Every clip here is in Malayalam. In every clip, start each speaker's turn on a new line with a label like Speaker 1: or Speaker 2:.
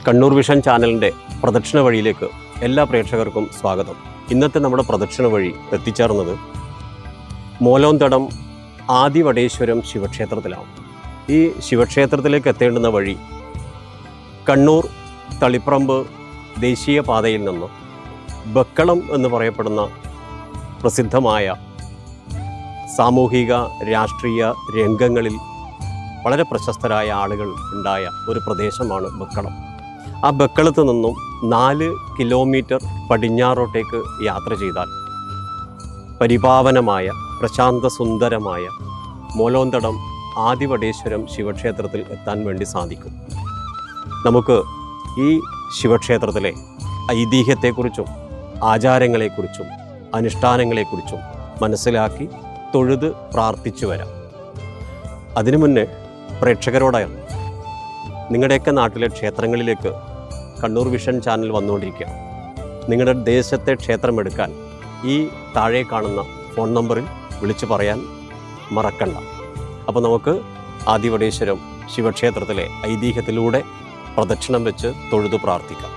Speaker 1: കണ്ണൂർ വിഷൻ ചാനലിൻ്റെ പ്രദക്ഷിണ വഴിയിലേക്ക് എല്ലാ പ്രേക്ഷകർക്കും സ്വാഗതം. ഇന്നത്തെ നമ്മുടെ പ്രദക്ഷിണ വഴി എത്തിച്ചേർന്നത് മോലോന്തടം ആദിവടേശ്വരം ശിവക്ഷേത്രത്തിലാണ്. ഈ ശിവക്ഷേത്രത്തിലേക്ക് എത്തേണ്ടുന്ന വഴി കണ്ണൂർ തളിപ്പറമ്പ് ദേശീയപാതയിൽ നിന്ന് ബക്കളം എന്ന് പറയപ്പെടുന്ന പ്രസിദ്ധമായ സാമൂഹിക രാഷ്ട്രീയ രംഗങ്ങളിൽ വളരെ പ്രശസ്തരായ ആളുകൾ ഉണ്ടായ ഒരു പ്രദേശമാണ് ബക്കളം. ആ ബക്കളത്ത് നിന്നും 4 കിലോമീറ്റർ പടിഞ്ഞാറോട്ടേക്ക് യാത്ര ചെയ്താൽ പരിപാവനമായ പ്രശാന്ത സുന്ദരമായ മോലോന്തടം ആദിവടേശ്വരം ശിവക്ഷേത്രത്തിൽ എത്താൻ വേണ്ടി സാധിക്കും. നമുക്ക് ഈ ശിവക്ഷേത്രത്തിലെ ഐതിഹ്യത്തെക്കുറിച്ചും ആചാരങ്ങളെക്കുറിച്ചും അനുഷ്ഠാനങ്ങളെക്കുറിച്ചും മനസ്സിലാക്കി തൊഴുത് പ്രാർത്ഥിച്ചു വരാം. അതിനു മുന്നേ പ്രേക്ഷകരോടാണ്, നിങ്ങളുടെയൊക്കെ നാട്ടിലെ ക്ഷേത്രങ്ങളിലേക്ക് കണ്ണൂർ വിഷൻ ചാനൽ വന്നുകൊണ്ടിരിക്കുക. നിങ്ങളുടെ ദേശത്തെ ക്ഷേത്രമെടുക്കാൻ ഈ താഴെ കാണുന്ന ഫോൺ നമ്പറിൽ വിളിച്ചു പറയാൻ മറക്കണ്ട. അപ്പോൾ നമുക്ക് ആദിവടേശ്വരം ശിവക്ഷേത്രത്തിലെ ഐതിഹ്യത്തിലൂടെ പ്രദക്ഷിണം വെച്ച് തൊഴുതു പ്രാർത്ഥിക്കാം.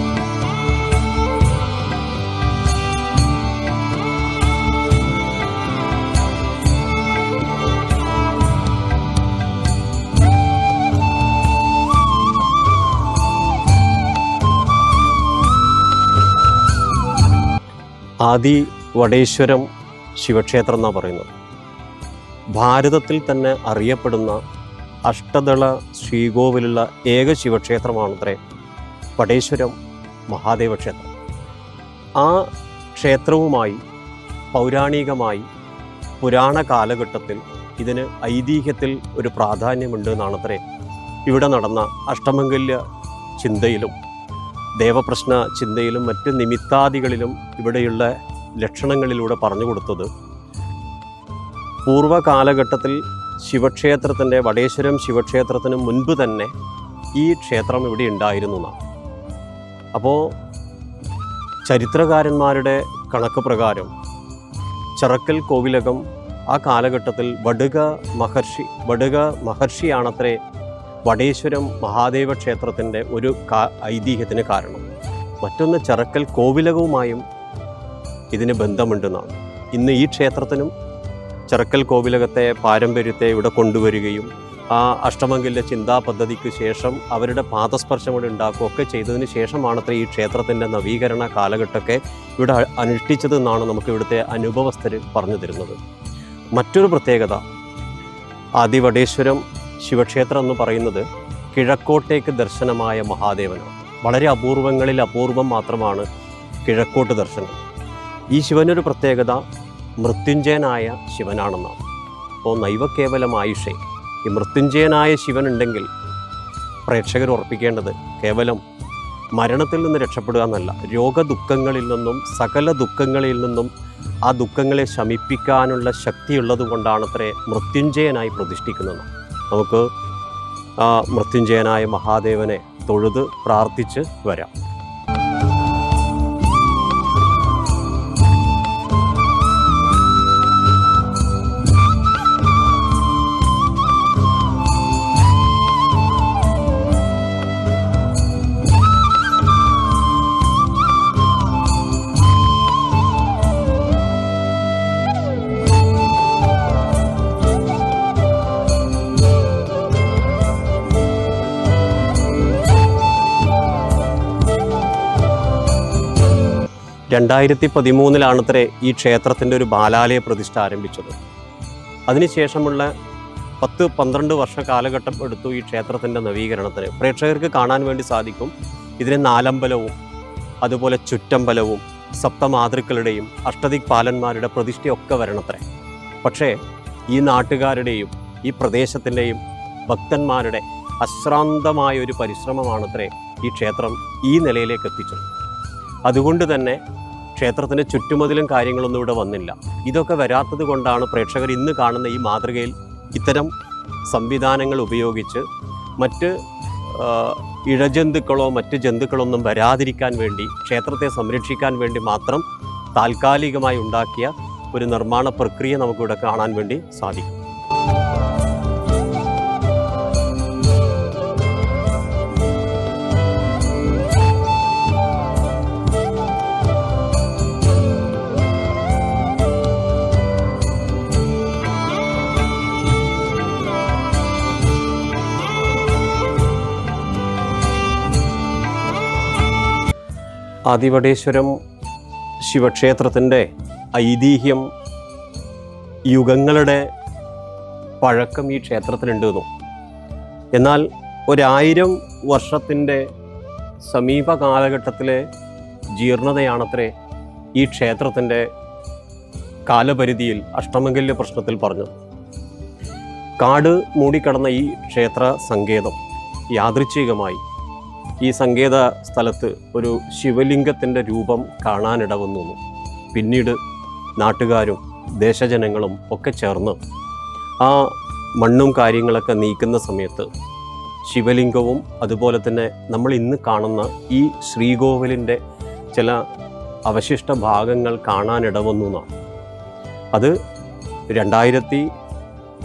Speaker 1: ആദിവടേശ്വരം ശിവക്ഷേത്രം എന്നാണ് പറയുന്നത്. ഭാരതത്തിൽ തന്നെ അറിയപ്പെടുന്ന അഷ്ടദള ശ്രീകോവിലുള്ള ഏക ശിവക്ഷേത്രമാണത്രേ വടേശ്വരം മഹാദേവ ക്ഷേത്രം. ആ ക്ഷേത്രവുമായി പൗരാണികമായി പുരാണ കാലഘട്ടത്തിൽ ഇതിന് ഐതിഹ്യത്തിൽ ഒരു പ്രാധാന്യമുണ്ട് എന്നാണത്രേ ഇവിടെ നടന്ന അഷ്ടമംഗല്യ ചിന്തയിലും ദേവപ്രശ്ന ചിന്തയിലും മറ്റ് നിമിത്താദികളിലും ഇവിടെയുള്ള ലക്ഷണങ്ങളിലൂടെ പറഞ്ഞു കൊടുത്തത്. പൂർവ്വകാലഘട്ടത്തിൽ ശിവക്ഷേത്രത്തിൻ്റെ വടേശ്വരം ശിവക്ഷേത്രത്തിന് മുൻപ് തന്നെ ഈ ക്ഷേത്രം ഇവിടെ ഉണ്ടായിരുന്നു എന്നാണ്. അപ്പോൾ ചരിത്രകാരന്മാരുടെ കണക്ക് പ്രകാരം ചിറക്കൽ കോവിലകം ആ കാലഘട്ടത്തിൽ വടുക മഹർഷിയാണത്രേ വടേശ്വരം മഹാദേവ ക്ഷേത്രത്തിൻ്റെ ഒരു ഐതിഹ്യത്തിന് കാരണം. മറ്റൊന്ന് ചിറക്കൽ കോവിലകവുമായും ഇതിന് ബന്ധമുണ്ടെന്നാണ്. ഇന്ന് ഈ ക്ഷേത്രത്തിനും ചിറക്കൽ കോവിലകത്തെ പാരമ്പര്യത്തെ ഇവിടെ കൊണ്ടുവരികയും ആ അഷ്ടമംഗല്യ ചിന്താ പദ്ധതിക്ക് ശേഷം അവരുടെ പാദസ്പർശം ഇവിടെ ഉണ്ടാക്കുകയൊക്കെ ചെയ്തതിന് ശേഷമാണത്രേ ഈ ക്ഷേത്രത്തിൻ്റെ നവീകരണ കാലഘട്ടമൊക്കെ ഇവിടെ അനുഷ്ഠിച്ചതെന്നാണ് നമുക്ക് ഇവിടുത്തെ അനുഭവസ്ഥർ പറഞ്ഞു തരുന്നത്. മറ്റൊരു പ്രത്യേകത, ആദിവടേശ്വരം ശിവക്ഷേത്രം എന്ന് പറയുന്നത് കിഴക്കോട്ടേക്ക് ദർശനമായ മഹാദേവനാണ്. വളരെ അപൂർവങ്ങളിൽ അപൂർവം മാത്രമാണ് കിഴക്കോട്ട് ദർശനം. ഈ ശിവനൊരു പ്രത്യേകത മൃത്യുഞ്ജയനായ ശിവനാണെന്നാണ്. അപ്പോൾ നൈവ കേവലം ആയുഷേ, ഈ മൃത്യുഞ്ജയനായ ശിവനുണ്ടെങ്കിൽ പ്രേക്ഷകർ ഉറപ്പിക്കേണ്ടത് കേവലം മരണത്തിൽ നിന്ന് രക്ഷപ്പെടുക എന്നല്ല, രോഗദുഃഖങ്ങളിൽ നിന്നും സകല ദുഃഖങ്ങളിൽ നിന്നും ആ ദുഃഖങ്ങളെ ശമിപ്പിക്കാനുള്ള ശക്തിയുള്ളത് കൊണ്ടാണത്രേ മൃത്യുഞ്ജയനായി പ്രതിഷ്ഠിക്കുന്നത്. നമുക്ക് ആ മൃത്യുഞ്ജയനായ മഹാദേവനെ തൊഴുത് പ്രാർത്ഥിച്ച് വരാം. രണ്ടായിരത്തി 2013 ഈ ക്ഷേത്രത്തിൻ്റെ ഒരു ബാലാലയ പ്രതിഷ്ഠ ആരംഭിച്ചത്. അതിനുശേഷമുള്ള 10-12 വർഷ കാലഘട്ടം എടുത്തു ഈ ക്ഷേത്രത്തിൻ്റെ നവീകരണത്തിന്. പ്രേക്ഷകർക്ക് കാണാൻ വേണ്ടി സാധിക്കും ഇതിന് നാലമ്പലവും അതുപോലെ ചുറ്റമ്പലവും സപ്തമാതൃക്കളുടെയും അഷ്ടദിക്പാലന്മാരുടെ പ്രതിഷ്ഠയൊക്കെ വരണത്രേ. പക്ഷേ ഈ നാട്ടുകാരുടെയും ഈ പ്രദേശത്തിൻ്റെയും ഭക്തന്മാരുടെ അശ്രാന്തമായ ഒരു പരിശ്രമമാണത്രേ ഈ ക്ഷേത്രം ഈ നിലയിലേക്ക് എത്തിച്ചത്. അതുകൊണ്ട് തന്നെ ക്ഷേത്രത്തിൻ്റെ ചുറ്റുമതിലും കാര്യങ്ങളൊന്നും ഇവിടെ വന്നില്ല. ഇതൊക്കെ വരാത്തത് കൊണ്ടാണ് പ്രേക്ഷകർ ഇന്ന് കാണുന്ന ഈ മാതൃകയിൽ ഇത്തരം സംവിധാനങ്ങൾ ഉപയോഗിച്ച് മറ്റ് ഇഴജന്തുക്കളോ മറ്റ് ജന്തുക്കളൊന്നും വരാതിരിക്കാൻ വേണ്ടി ക്ഷേത്രത്തെ സംരക്ഷിക്കാൻ വേണ്ടി മാത്രം താൽക്കാലികമായി ഉണ്ടാക്കിയ ഒരു നിർമ്മാണ പ്രക്രിയ നമുക്കിവിടെ കാണാൻ വേണ്ടി സാധിക്കും. ആദിവടേശ്വരം ശിവക്ഷേത്രത്തിൻ്റെ ഐതിഹ്യം, യുഗങ്ങളുടെ പഴക്കം ഈ ക്ഷേത്രത്തിനുണ്ടെന്നും, എന്നാൽ 1000 വർഷത്തിൻ്റെ സമീപ കാലഘട്ടത്തിലെ ജീർണതയാണത്രേ ഈ ക്ഷേത്രത്തിൻ്റെ കാലപരിധിയിൽ അഷ്ടമംഗല്യ പ്രശ്നത്തിൽ പറഞ്ഞത്. കാട് മൂടിക്കിടന്ന ഈ ക്ഷേത്ര സങ്കേതം യാദൃച്ഛികമായി ഈ സങ്കേത സ്ഥലത്ത് ഒരു ശിവലിംഗത്തിൻ്റെ രൂപം കാണാനിടവന്നു. പിന്നീട് നാട്ടുകാരും ദേശജനങ്ങളും ഒക്കെ ചേർന്ന് ആ മണ്ണും കാര്യങ്ങളൊക്കെ നീക്കുന്ന സമയത്ത് ശിവലിംഗവും അതുപോലെ തന്നെ നമ്മൾ ഇന്ന് കാണുന്ന ഈ ശ്രീകോവിലിൻ്റെ ചില അവശിഷ്ട ഭാഗങ്ങൾ കാണാനിടവന്നു എന്നാണ്. അത് 2000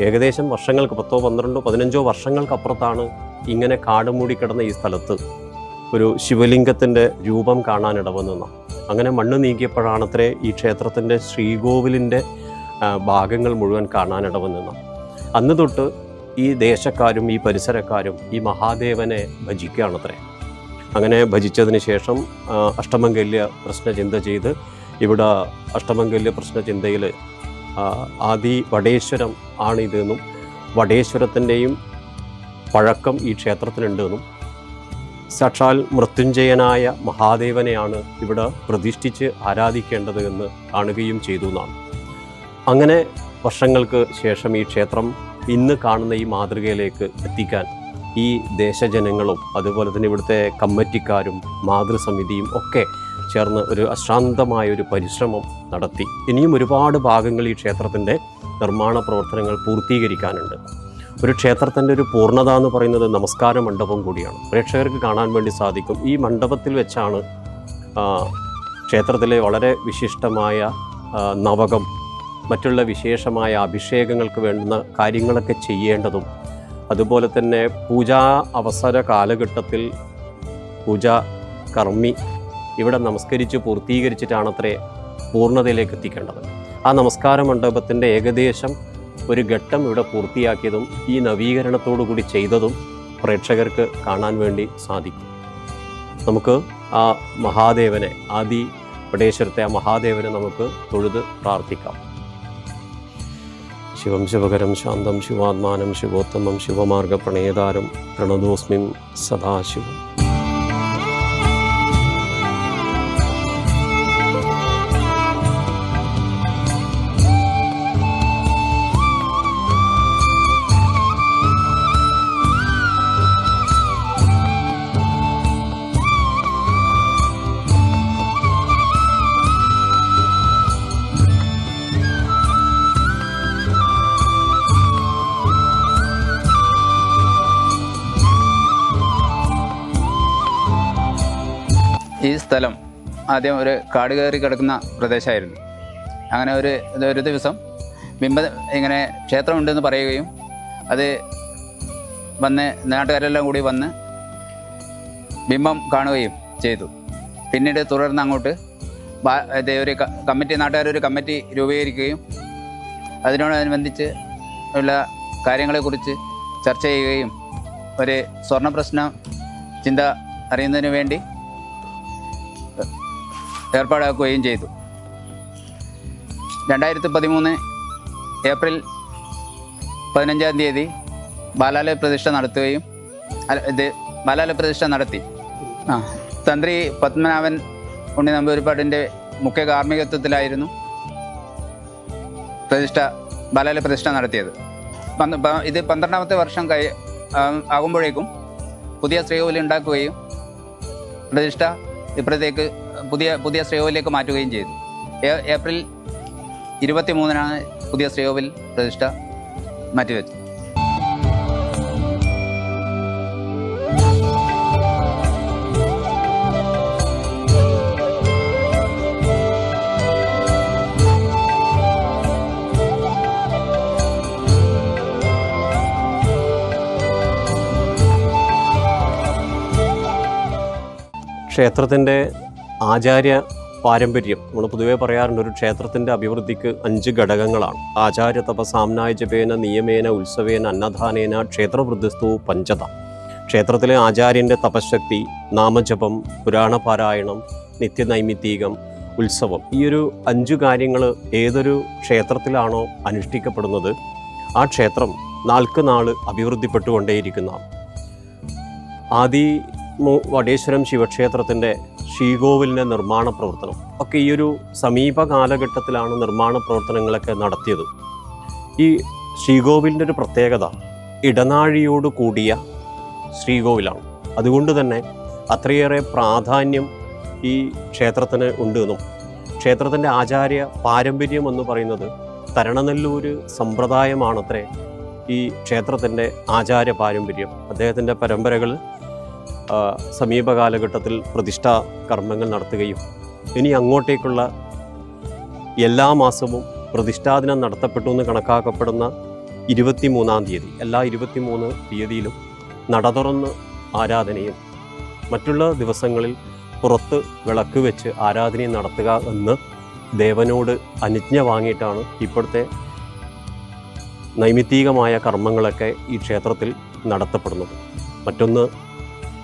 Speaker 1: ഏകദേശം വർഷങ്ങൾക്ക് 10, 12, 15 വർഷങ്ങൾക്കപ്പുറത്താണ് ഇങ്ങനെ കാട് മൂടിക്കിടന്ന ഈ സ്ഥലത്ത് ഒരു ശിവലിംഗത്തിൻ്റെ രൂപം കാണാനിടവന്നു. അങ്ങനെ മണ്ണ് നീക്കിയപ്പോഴാണത്രേ ഈ ക്ഷേത്രത്തിൻ്റെ ശ്രീകോവിലിൻ്റെ ഭാഗങ്ങൾ മുഴുവൻ കാണാനിടവന്നു. അന്ന് തൊട്ട് ഈ ദേശക്കാരും ഈ പരിസരക്കാരും ഈ മഹാദേവനെ ഭജിക്കുകയാണത്രേ. അങ്ങനെ ഭജിച്ചതിന് ശേഷം അഷ്ടമംഗല്യ പ്രശ്നചിന്ത ചെയ്ത് ഇവിടെ അഷ്ടമംഗല്യ പ്രശ്നചിന്തയിൽ ആദി വടേശ്വരം ആണിതെന്നും വടേശ്വരത്തിൻ്റെയും പഴക്കം ഈ ക്ഷേത്രത്തിനുണ്ടെന്നും സാക്ഷാൽ മൃത്യുഞ്ജയനായ മഹാദേവനെയാണ് ഇവിടെ പ്രതിഷ്ഠിച്ച് ആരാധിക്കേണ്ടത് എന്ന് കാണുകയും ചെയ്തു എന്നാണ്. അങ്ങനെ വർഷങ്ങൾക്ക് ശേഷം ഈ ക്ഷേത്രം ഇന്ന് കാണുന്ന ഈ മാതൃകയിലേക്ക് എത്തിക്കാൻ ഈ ദേശജനങ്ങളും അതുപോലെ തന്നെ ഇവിടുത്തെ കമ്മിറ്റിക്കാരും മാതൃസമിതിയും ഒക്കെ ചേർന്ന് ഒരു അശ്രാന്തമായൊരു പരിശ്രമം നടത്തി. ഇനിയും ഒരുപാട് ഭാഗങ്ങൾ ഈ ക്ഷേത്രത്തിൻ്റെ നിർമ്മാണ പ്രവർത്തനങ്ങൾ പൂർത്തീകരിക്കാനുണ്ട്. ഒരു ക്ഷേത്രത്തിൻ്റെ ഒരു പൂർണ്ണത എന്ന് പറയുന്നത് നമസ്കാര മണ്ഡപം കൂടിയാണ്. പ്രേക്ഷകർക്ക് കാണാൻ വേണ്ടി സാധിക്കും. ഈ മണ്ഡപത്തിൽ വെച്ചാണ് ക്ഷേത്രത്തിലെ വളരെ വിശിഷ്ടമായ നവകം, മറ്റുള്ള വിശേഷമായ അഭിഷേകങ്ങൾക്ക് വേണ്ടുന്ന കാര്യങ്ങളൊക്കെ ചെയ്യേണ്ടതും, അതുപോലെ തന്നെ പൂജാ അവസര കാലഘട്ടത്തിൽ പൂജാ കർമ്മി ഇവിടെ നമസ്കരിച്ച് പൂർത്തീകരിച്ചിട്ടാണത്രേ പൂർണ്ണതയിലേക്ക് എത്തിക്കേണ്ടത്. ആ നമസ്കാര മണ്ഡപത്തിൻ്റെ ഏകദേശം ഒരു ഘട്ടം ഇവിടെ പൂർത്തിയാക്കിയതും ഈ നവീകരണത്തോടു കൂടി ചെയ്തതും പ്രേക്ഷകർക്ക് കാണാൻ വേണ്ടി സാധിക്കും. നമുക്ക് ആ മഹാദേവനെ, ആദി വടേശ്വരത്തെ ആ മഹാദേവനെ നമുക്ക് തൊഴുത് പ്രാർത്ഥിക്കാം. ശിവം ശിവകരം ശാന്തം ശിവാത്മാനം ശിവോത്തമം ശിവമാർഗ പ്രണേതാരം പ്രണതോസ്മിം സദാശിവം.
Speaker 2: ഈ സ്ഥലം ആദ്യം ഒരു കാട് കയറി കിടക്കുന്ന പ്രദേശമായിരുന്നു. അങ്ങനെ ഒരു ദിവസം ഇങ്ങനെ ക്ഷേത്രമുണ്ടെന്ന് പറയുകയും അത് വന്ന് നാട്ടുകാരെല്ലാം കൂടി വന്ന് ബിംബം കാണുകയും ചെയ്തു. പിന്നീട് തുടർന്ന് അങ്ങോട്ട് ഒരു കമ്മിറ്റി, നാട്ടുകാരൊരു കമ്മിറ്റി രൂപീകരിക്കുകയും അതിനോടനുബന്ധിച്ച് ഉള്ള കാര്യങ്ങളെക്കുറിച്ച് ചർച്ച ചെയ്യുകയും ഒരു സ്വർണ്ണ പ്രശ്ന ചിന്ത അറിയുന്നതിന് വേണ്ടി ഏർപ്പാടാക്കുകയും ചെയ്തു. 2013 ഏപ്രിൽ 15-ാം തീയതി ബാലാലയ പ്രതിഷ്ഠ നടത്തുകയും ബാലാലയ പ്രതിഷ്ഠ നടത്തി. തന്ത്രി പത്മനാഭൻ ഉണ്ണി നമ്പൂതിരിപ്പാടിൻ്റെ മുഖ്യ കാർമ്മികത്വത്തിലായിരുന്നു ബാലാലയ പ്രതിഷ്ഠ നടത്തിയത്. ഇത് 12ാമത്തെ വർഷം ആകുമ്പോഴേക്കും പുതിയ ശ്രീകോവിൽ ഉണ്ടാക്കുകയും പ്രതിഷ്ഠ ഇപ്പോഴത്തേക്ക് പുതിയ ശ്രീകോവിലേക്ക് മാറ്റുകയും ചെയ്തു. ഏപ്രിൽ 23-നാണ് പുതിയ ശ്രീകോവിൽ പ്രതിഷ്ഠ മാറ്റിവെച്ചത്.
Speaker 1: ക്ഷേത്രത്തിൻ്റെ ആചാര്യ പാരമ്പര്യം നമ്മൾ പൊതുവേ പറയാറുണ്ട്. ഒരു ക്ഷേത്രത്തിൻ്റെ അഭിവൃദ്ധിക്ക് 5 ഘടകങ്ങളാണ്. ആചാര്യ തപസാംനായ ജപേന നിയമേന ഉത്സവേന അന്നദാനേന ക്ഷേത്രവൃദ്ധിസ്തു പഞ്ചത. ക്ഷേത്രത്തിലെ ആചാര്യൻ്റെ തപശക്തി, നാമജപം, പുരാണപാരായണം, നിത്യനൈമിത്തികം, ഉത്സവം, ഈ ഒരു 5 കാര്യങ്ങൾ ഏതൊരു ക്ഷേത്രത്തിലാണോ അനുഷ്ഠിക്കപ്പെടുന്നത് ആ ക്ഷേത്രം നാൾക്ക് നാൾ അഭിവൃദ്ധിപ്പെട്ടുകൊണ്ടേയിരിക്കുന്നതാണ്. വടേശ്വരം ശിവക്ഷേത്രത്തിൻ്റെ ശ്രീകോവിലിൻ്റെ നിർമ്മാണ പ്രവർത്തനം ഒക്കെ ഈ ഒരു സമീപ കാലഘട്ടത്തിലാണ് നിർമ്മാണ പ്രവർത്തനങ്ങളൊക്കെ നടത്തിയത്. ഈ ശ്രീകോവിലിൻ്റെ ഒരു പ്രത്യേകത ഇടനാഴിയോട് കൂടിയ ശ്രീകോവിലാണ്. അതുകൊണ്ട് തന്നെ അത്രയേറെ പ്രാധാന്യം ഈ ക്ഷേത്രത്തിന് ഉണ്ട് എന്നും ക്ഷേത്രത്തിൻ്റെ ആചാര്യ പാരമ്പര്യം എന്ന് പറയുന്നത് തരണനെല്ലൂർ സമ്പ്രദായമാണത്രേ ഈ ക്ഷേത്രത്തിൻ്റെ ആചാര്യ പാരമ്പര്യം. അദ്ദേഹത്തിൻ്റെ പരമ്പരകൾ സമീപ കാലഘട്ടത്തിൽ പ്രതിഷ്ഠാ കർമ്മങ്ങൾ നടത്തുകയും ഇനി അങ്ങോട്ടേക്കുള്ള എല്ലാ മാസവും പ്രതിഷ്ഠാദിനം നടത്തപ്പെട്ടു എന്ന് കണക്കാക്കപ്പെടുന്ന 23-ാം തീയതി, എല്ലാ 23 തീയതിയിലും നട തുറന്ന് ആരാധനയും മറ്റുള്ള ദിവസങ്ങളിൽ പുറത്ത് വിളക്ക് വെച്ച് ആരാധനയും നടത്തുക എന്ന് ദേവനോട് അനുജ്ഞ വാങ്ങിയിട്ടാണ് ഇപ്പോഴത്തെ നൈമിത്തികമായ കർമ്മങ്ങളൊക്കെ ഈ ക്ഷേത്രത്തിൽ നടത്തപ്പെടുന്നത്. മറ്റൊന്ന്,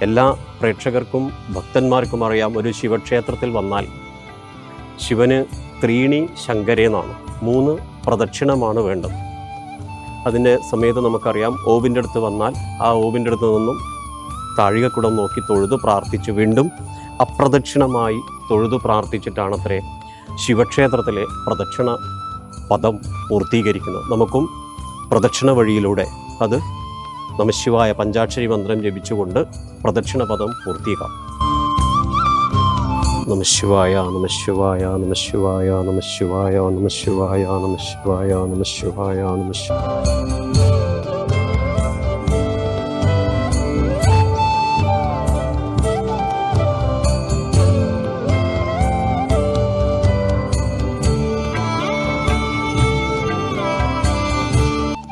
Speaker 1: എല്ലാ പ്രേക്ഷകർക്കും ഭക്തന്മാർക്കും അറിയാം, ഒരു ശിവക്ഷേത്രത്തിൽ വന്നാൽ ശിവന് ത്രീണി ശങ്കരേന്നാണ്, 3 പ്രദക്ഷിണമാണ് വേണ്ടത്. അതിൻ്റെ സമയത്ത് നമുക്കറിയാം, ഓവിൻ്റെ അടുത്ത് വന്നാൽ ആ ഓവിൻ്റെ അടുത്ത് നിന്നും താഴികക്കുടം നോക്കി തൊഴുതു പ്രാർത്ഥിച്ച് വീണ്ടും അപ്രദക്ഷിണമായി തൊഴുതു പ്രാർത്ഥിച്ചിട്ടാണത്രേ ശിവക്ഷേത്രത്തിലെ പ്രദക്ഷിണ പദം പൂർത്തീകരിക്കുന്നത്. നമുക്കും പ്രദക്ഷിണ വഴിയിലൂടെ അത് നമഃശിവായ പഞ്ചാക്ഷരി മന്ത്രം ജപിച്ചുകൊണ്ട് പ്രദക്ഷിണ പദം പൂർത്തീകരിക്കാം. നമഃശിവായ നമഃശിവായ നമഃശിവായ നമഃശിവായ നമഃശിവായ നമഃശിവായ നമഃശിവായ നമഃശിവായ.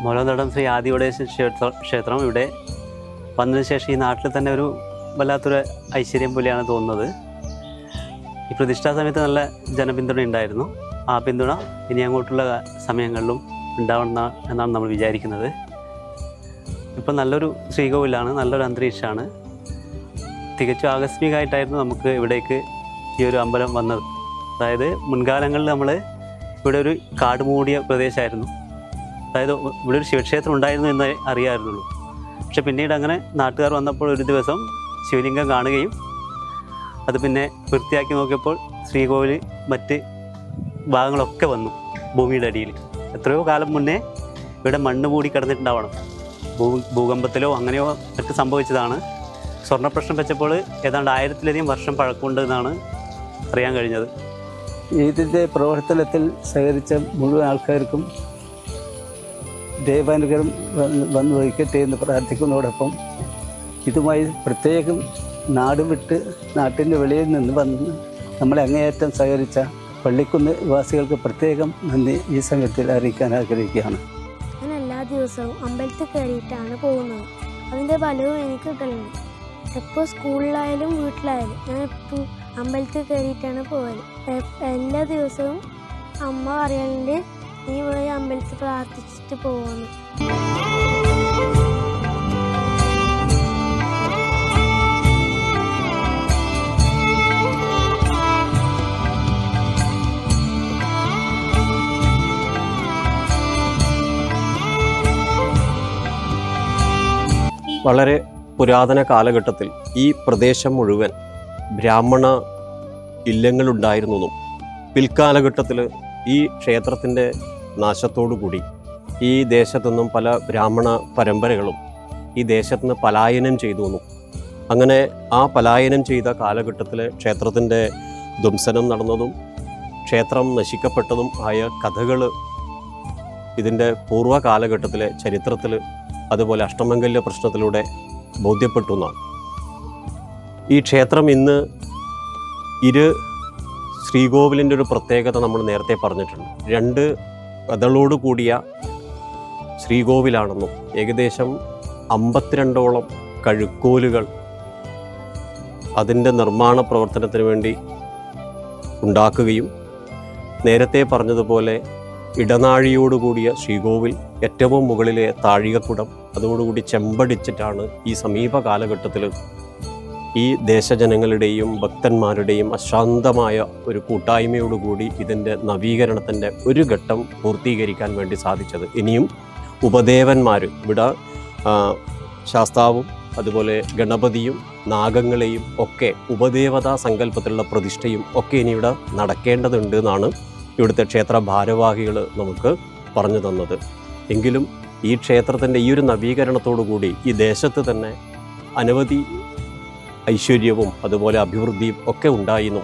Speaker 3: മൂലനടം ശ്രീ ആദിവടേശ്വര ക്ഷേത്രം ഇവിടെ വന്നതിന് ശേഷം ഈ നാട്ടിൽ തന്നെ ഒരു വല്ലാത്തൊരു ഐശ്വര്യം പോലെയാണ് തോന്നുന്നത്. ഈ പ്രതിഷ്ഠാ സമയത്ത് നല്ല ജനപിന്തുണ ഉണ്ടായിരുന്നു. ആ പിന്തുണ ഇനി അങ്ങോട്ടുള്ള സമയങ്ങളിലും ഉണ്ടാവണം എന്നാണ് നമ്മൾ വിചാരിക്കുന്നത്. ഇപ്പം നല്ലൊരു ശ്രീകോവിലാണ്, നല്ലൊരു അന്തരീക്ഷമാണ്. തികച്ചും ആകസ്മികമായിട്ടായിരുന്നു നമുക്ക് ഇവിടേക്ക് ഈ ഒരു അമ്പലം വന്നത്. അതായത് മുൻകാലങ്ങളിൽ നമ്മൾ ഇവിടെ ഒരു കാട് മൂടിയ പ്രദേശമായിരുന്നു. അതായത് ഇവിടെ ഒരു ശിവക്ഷേത്രം ഉണ്ടായിരുന്നു എന്ന് അറിയാമായിരുന്നുള്ളൂ. പക്ഷെ പിന്നീട് അങ്ങനെ നാട്ടുകാർ വന്നപ്പോൾ ഒരു ദിവസം ശിവലിംഗം കാണുകയും അത് പിന്നെ വൃത്തിയാക്കി നോക്കിയപ്പോൾ ശ്രീകോവിൽ മറ്റ് ഭാഗങ്ങളൊക്കെ വന്നു ഭൂമിയുടെ അടിയിൽ. എത്രയോ കാലം മുന്നേ ഇവിടെ മണ്ണ് മൂടി കിടന്നിട്ടുണ്ടാവണം. ഭൂകമ്പത്തിലോ അങ്ങനെയോ മറ്റ് സംഭവിച്ചതാണ്. സ്വർണ്ണപ്രശ്നം വെച്ചപ്പോൾ ഏതാണ്ട് 1000-ലധികം വർഷം പഴക്കമുണ്ട് എന്നാണ് അറിയാൻ കഴിഞ്ഞത്.
Speaker 4: ഇതിൻ്റെ പ്രവർത്തനത്തിൽ സഹകരിച്ച മുഴുവൻ ആൾക്കാർക്കും ദൈവാനുഗ്രഹം വന്നു വഹിക്കട്ടെ എന്ന് പ്രാർത്ഥിക്കുന്നതോടൊപ്പം ഇതുമായി പ്രത്യേകം നാട് വിട്ട് നാട്ടിൻ്റെ വെളിയിൽ നിന്ന് വന്ന് നമ്മളെ അങ്ങേയറ്റം സഹകരിച്ച പള്ളിക്കുന്ന് വാസികൾക്ക് പ്രത്യേകം നന്ദി ഈ സമയത്തിൽ അറിയിക്കാൻ ആഗ്രഹിക്കുകയാണ്.
Speaker 5: ഞാൻ എല്ലാ ദിവസവും അമ്പലത്തിൽ കയറിയിട്ടാണ് പോകുന്നത്. അതിൻ്റെ ഫലവും എനിക്ക് കിട്ടലുണ്ട്. എപ്പോൾ സ്കൂളിലായാലും വീട്ടിലായാലും ഞാൻ എപ്പോൾ അമ്പലത്തിൽ കയറിയിട്ടാണ് പോകല്. എല്ലാ ദിവസവും അമ്മ പറയാറുണ്ട്, നീ പോയി അമ്പലത്തിൽ പ്രാർത്ഥിച്ചിട്ട് പോവാന്ന്.
Speaker 1: വളരെ പുരാതന കാലഘട്ടത്തിൽ ഈ പ്രദേശം മുഴുവൻ ബ്രാഹ്മണ ഇല്ലങ്ങളുണ്ടായിരുന്നെന്നും പിൽക്കാലഘട്ടത്തിൽ ഈ ക്ഷേത്രത്തിൻ്റെ നാശത്തോടുകൂടി ഈ ദേശത്തുനിന്നും പല ബ്രാഹ്മണ പരമ്പരകളും ഈ ദേശത്ത് നിന്ന് പലായനം ചെയ്തു എന്നും അങ്ങനെ ആ പലായനം ചെയ്ത കാലഘട്ടത്തിൽ ക്ഷേത്രത്തിൻ്റെ ധ്വംസനം നടന്നതും ക്ഷേത്രം നശിക്കപ്പെട്ടതും ആയ കഥകൾ ഇതിൻ്റെ പൂർവ്വ കാലഘട്ടത്തിലെ ചരിത്രത്തിൽ അതുപോലെ അഷ്ടമംഗല്യ പ്രശ്നത്തിലൂടെ ബോധ്യപ്പെട്ടു എന്നാണ്. ഈ ക്ഷേത്രം ഇന്ന് ശ്രീകോവിലിൻ്റെ ഒരു പ്രത്യേകത നമ്മൾ നേരത്തെ പറഞ്ഞിട്ടുണ്ട്. 2 കഥകളോട് കൂടിയ ശ്രീകോവിലാണെന്നും ഏകദേശം 52ഓളം കഴുക്കോലുകൾ അതിൻ്റെ നിർമ്മാണ പ്രവർത്തനത്തിന് വേണ്ടി ഉണ്ടാക്കുകയും നേരത്തെ പറഞ്ഞതുപോലെ ഇടനാഴിയോടുകൂടിയ ശ്രീകോവിൽ ഏറ്റവും മുകളിലെ താഴികക്കുടം അതോടുകൂടി ചെമ്പടിച്ചിട്ടാണ് ഈ സമീപ കാലഘട്ടത്തിൽ ഈ ദേശജനങ്ങളുടെയും ഭക്തന്മാരുടെയും അശാന്തമായ ഒരു കൂട്ടായ്മയോടുകൂടി ഇതിൻ്റെ നവീകരണത്തിൻ്റെ ഒരു ഘട്ടം പൂർത്തീകരിക്കാൻ വേണ്ടി സാധിച്ചത്. ഇനിയും ഉപദേവന്മാർ ഇവിടെ ശാസ്താവും അതുപോലെ ഗണപതിയും നാഗങ്ങളെയും ഒക്കെ ഉപദേവതാ സങ്കല്പത്തിലുള്ള പ്രതിഷ്ഠയും ഒക്കെ ഇനി ഇവിടെ നടക്കേണ്ടതുണ്ട് എന്നാണ് ഇവിടുത്തെ ക്ഷേത്ര ഭാരവാഹികൾ നമുക്ക് പറഞ്ഞു തന്നത്. എങ്കിലും ഈ ക്ഷേത്രത്തിൻ്റെ ഈ ഒരു നവീകരണത്തോടു കൂടി ഈ ദേശത്ത് തന്നെ അനവധി ഐശ്വര്യവും അതുപോലെ അഭിവൃദ്ധിയും ഒക്കെ ഉണ്ടായിരുന്നു.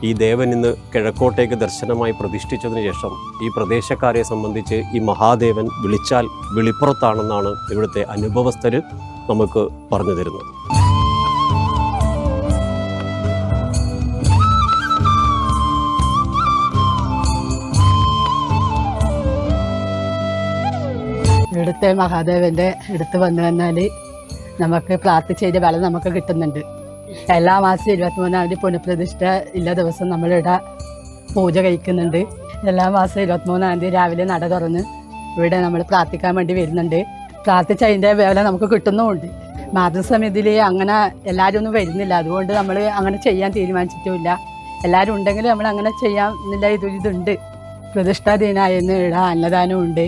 Speaker 1: ഈ ദേവൻ ഇന്ന് കിഴക്കോട്ടേക്ക് ദർശനമായി പ്രതിഷ്ഠിച്ചതിന് ശേഷം ഈ പ്രദേശക്കാരെ സംബന്ധിച്ച് ഈ മഹാദേവൻ വിളിച്ചാൽ വിളിപ്പുറത്താണെന്നാണ് ഇവിടുത്തെ അനുഭവസ്ഥർ നമുക്ക് പറഞ്ഞു തരുന്നത്.
Speaker 6: ഇവിടുത്തെ മഹാദേവൻ്റെ അടുത്ത് വന്നു വന്നാൽ നമുക്ക് പ്രാർത്ഥിച്ചതിൻ്റെ ഫലം നമുക്ക് കിട്ടുന്നുണ്ട്. എല്ലാ മാസവും 23-ാം തീയതി പുനഃപ്രതിഷ്ഠ ഇല്ല ദിവസം നമ്മളിവിടെ പൂജ കഴിക്കുന്നുണ്ട്. എല്ലാ മാസവും 23-ാം തീയതി രാവിലെ നട തുറന്ന് ഇവിടെ നമ്മൾ പ്രാർത്ഥിക്കാൻ വേണ്ടി വരുന്നുണ്ട്. പ്രാർത്ഥിച്ച് അതിൻ്റെ ഫലം നമുക്ക് കിട്ടുന്നുമുണ്ട്. മാതൃസമിതിയിൽ അങ്ങനെ എല്ലാവരും ഒന്നും വരുന്നില്ല, അതുകൊണ്ട് നമ്മൾ അങ്ങനെ ചെയ്യാൻ തീരുമാനിച്ചിട്ടുമില്ല. എല്ലാവരും ഉണ്ടെങ്കിൽ നമ്മൾ അങ്ങനെ ചെയ്യാൻ എന്നുള്ള ഇതുണ്ട്. പ്രതിഷ്ഠാ ദിനായെന്ന് ഇവിടെ അന്നദാനമുണ്ട്.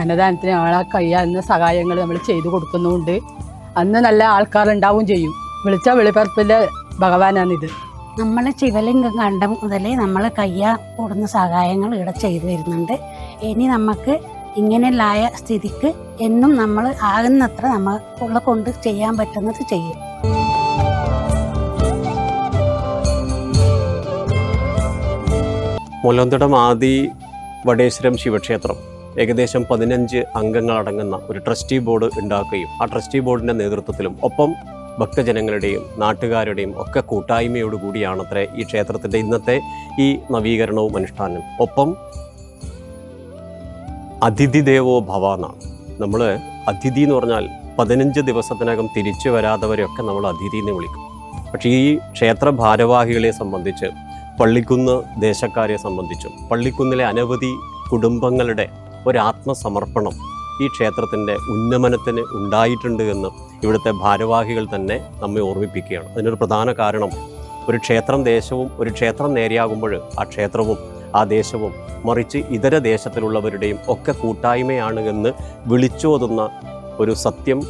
Speaker 6: അന്നദാനത്തിന് നമ്മളെ കഴിയാവുന്ന സഹായങ്ങൾ നമ്മൾ ചെയ്തു കൊടുക്കുന്നുമുണ്ട്. അന്ന് നല്ല ആൾക്കാരുണ്ടാവും ചെയ്യും. വിളിച്ചാൽ വെളിപ്പറപ്പിലെ ഭഗവാനാണിത്.
Speaker 7: നമ്മൾ ശിവലിംഗം കണ്ട മുതൽ നമ്മൾ കയ്യ കൂടുന്ന സഹായങ്ങൾ ഇവിടെ ചെയ്തു വരുന്നുണ്ട്. ഇനി നമുക്ക് ഇങ്ങനെയുള്ളായ സ്ഥിതിക്ക് എന്നും നമ്മൾ ആകുന്നത്ര നമ്മളെ കൊണ്ട് ചെയ്യാൻ പറ്റുന്നത് ചെയ്യും.
Speaker 1: മൂലന്തടം ആദി വടേശ്വരം ശിവക്ഷേത്രം ഏകദേശം 15 അംഗങ്ങളടങ്ങുന്ന ഒരു ട്രസ്റ്റി ബോർഡ് ഉണ്ടാക്കുകയും ആ ട്രസ്റ്റി ബോർഡിൻ്റെ നേതൃത്വത്തിലും ഒപ്പം ഭക്തജനങ്ങളുടെയും നാട്ടുകാരുടെയും ഒക്കെ കൂട്ടായ്മയോടുകൂടിയാണത്രേ ഈ ക്ഷേത്രത്തിൻ്റെ ഇന്നത്തെ ഈ നവീകരണവും അനുഷ്ഠാനവും. ഒപ്പം അതിഥി ദേവോ ഭവ എന്നാണ്. നമ്മൾ അതിഥി എന്ന് പറഞ്ഞാൽ 15 ദിവസത്തിനകം തിരിച്ചു വരാത്തവരെയൊക്കെ നമ്മൾ അതിഥി എന്ന് വിളിക്കും. പക്ഷേ ഈ ക്ഷേത്ര ഭാരവാഹികളെ സംബന്ധിച്ച്, പള്ളിക്കുന്ന് ദേശക്കാരെ സംബന്ധിച്ചും പള്ളിക്കുന്നിലെ അനവധി കുടുംബങ്ങളുടെ ഒരാത്മസമർപ്പണം ഈ ക്ഷേത്രത്തിൻ്റെ ഉന്നമനത്തിന് ഉണ്ടായിട്ടുണ്ട് എന്ന് ഇവിടുത്തെ ഭാരവാഹികൾ തന്നെ നമ്മെ ഓർമ്മിപ്പിക്കുകയാണ്. അതിനൊരു പ്രധാന കാരണം ഒരു ക്ഷേത്രം ദേശവും ഒരു ക്ഷേത്രം നേരെയാകുമ്പോൾ ആ ക്ഷേത്രവും ആ ദേശവും മറിച്ച് ഇതര ദേശത്തിലുള്ളവരുടെയും ഒക്കെ കൂട്ടായ്മയാണ് എന്ന് വിളിച്ചോതുന്ന ഒരു സത്യം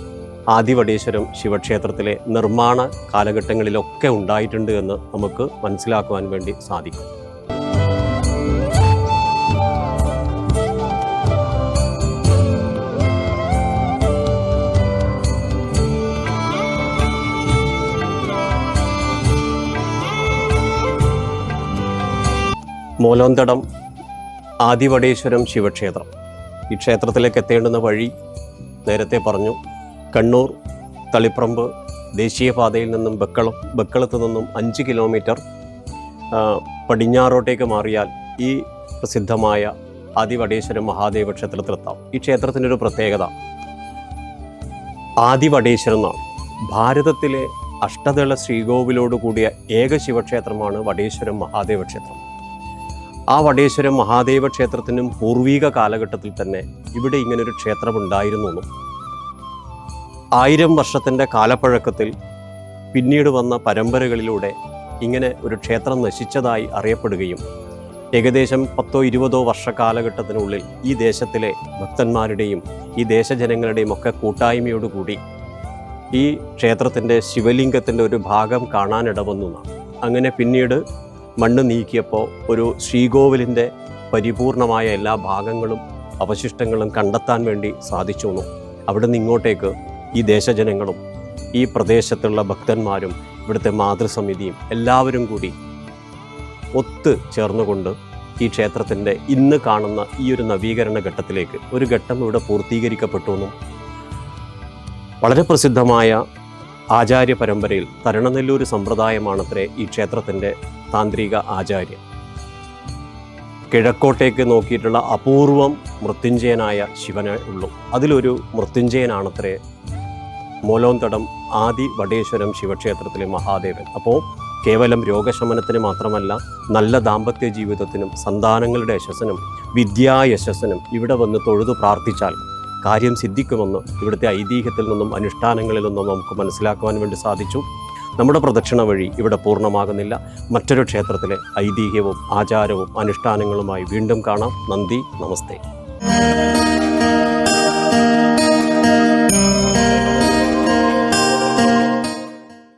Speaker 1: ആദിവടേശ്വരം ശിവക്ഷേത്രത്തിലെ നിർമ്മാണ കാലഘട്ടങ്ങളിലൊക്കെ ഉണ്ടായിട്ടുണ്ട് എന്ന് നമുക്ക് മനസ്സിലാക്കുവാൻ വേണ്ടി സാധിക്കും. മൂലന്തടം ആദിവടേശ്വരം ശിവക്ഷേത്രം. ഈ ക്ഷേത്രത്തിലേക്ക് എത്തേണ്ടുന്ന വഴി നേരത്തെ പറഞ്ഞു. കണ്ണൂർ തളിപ്പറമ്പ് ദേശീയപാതയിൽ നിന്നും ബക്കളത്ത് നിന്നും 5 കിലോമീറ്റർ പടിഞ്ഞാറോട്ടേക്ക് മാറിയാൽ ഈ പ്രസിദ്ധമായ ആദിവടേശ്വരം മഹാദേവ ക്ഷേത്രത്തിലെത്താം. ഈ ക്ഷേത്രത്തിൻ്റെ ഒരു പ്രത്യേകത ആദിവടേശ്വരം എന്നാണ്. ഭാരതത്തിലെ അഷ്ടദള ശ്രീകോവിലോട് കൂടിയ ഏക ശിവക്ഷേത്രമാണ് വടേശ്വരം മഹാദേവ ക്ഷേത്രം. ആ വടേശ്വരം മഹാദേവ ക്ഷേത്രത്തിനും പൂർവിക കാലഘട്ടത്തിൽ തന്നെ ഇവിടെ ഇങ്ങനൊരു ക്ഷേത്രം ഉണ്ടായിരുന്നു. 1000 വർഷത്തിൻ്റെ കാലപ്പഴക്കത്തിൽ പിന്നീട് വന്ന പരമ്പരകളിലൂടെ ഇങ്ങനെ ഒരു ക്ഷേത്രം നശിച്ചതായി അറിയപ്പെടുകയും ഏകദേശം 10-20 വർഷ കാലഘട്ടത്തിനുള്ളിൽ ഈ ദേശത്തിലെ ഭക്തന്മാരുടെയും ഈ ദേശജനങ്ങളുടെയും ഒക്കെ കൂട്ടായ്മയോടുകൂടി ഈ ക്ഷേത്രത്തിൻ്റെ ശിവലിംഗത്തിൻ്റെ ഒരു ഭാഗം കാണാനിടവന്നു. അങ്ങനെ പിന്നീട് മണ്ണ് നീക്കിയപ്പോൾ ഒരു ശ്രീകോവിലിൻ്റെ പരിപൂർണമായ എല്ലാ ഭാഗങ്ങളും അവശിഷ്ടങ്ങളും കണ്ടെത്താൻ വേണ്ടി സാധിച്ചു. അവിടെ നിന്ന് ഇങ്ങോട്ടേക്ക് ഈ ദേശജനങ്ങളും ഈ പ്രദേശത്തുള്ള ഭക്തന്മാരും ഇവിടുത്തെ മാതൃസമിതിയും എല്ലാവരും കൂടി ഒത്ത് ചേർന്നുകൊണ്ട് ഈ ക്ഷേത്രത്തിൻ്റെ ഇന്ന് കാണുന്ന ഈ ഒരു നവീകരണ ഘട്ടത്തിലേക്ക് ഒരു ഘട്ടം ഇവിടെ പൂർത്തീകരിക്കപ്പെട്ടു എന്നും വളരെ പ്രസിദ്ധമായ ആചാര്യ പരമ്പരയിൽ തരണനെല്ലൂർ സമ്പ്രദായമാണത്രേ ഈ ക്ഷേത്രത്തിൻ്റെ താന്ത്രിക ആചാര്യൻ. കിഴക്കോട്ടേക്ക് നോക്കിയിട്ടുള്ള അപൂർവം മൃത്യുഞ്ജയനായ ശിവനെ ഉള്ളൂ. അതിലൊരു മൃത്യുഞ്ജയനാണത്രേ മൂലോന്തടം ആദി വടേശ്വരം ശിവക്ഷേത്രത്തിലെ മഹാദേവൻ. അപ്പോൾ കേവലം രോഗശമനത്തിന് മാത്രമല്ല, നല്ല ദാമ്പത്യ ജീവിതത്തിനും സന്താനങ്ങളുടെ യശസ്സിനും വിദ്യായശസ്സിനും ഇവിടെ വന്ന് തൊഴുതു പ്രാർത്ഥിച്ചാൽ കാര്യം സിദ്ധിക്കുമെന്ന് ഇവിടുത്തെ ഐതിഹ്യത്തിൽ നിന്നും അനുഷ്ഠാനങ്ങളിൽ നിന്നും നമുക്ക് മനസ്സിലാക്കുവാൻ വേണ്ടി സാധിച്ചു. നമ്മുടെ പ്രദക്ഷിണ വഴി ഇവിടെ പൂർണ്ണമാകുന്നില്ല. മറ്റൊരു ക്ഷേത്രത്തിലെ ഐതിഹ്യവും ആചാരവും അനുഷ്ഠാനങ്ങളുമായി വീണ്ടും കാണാം. നന്ദി, നമസ്തേ.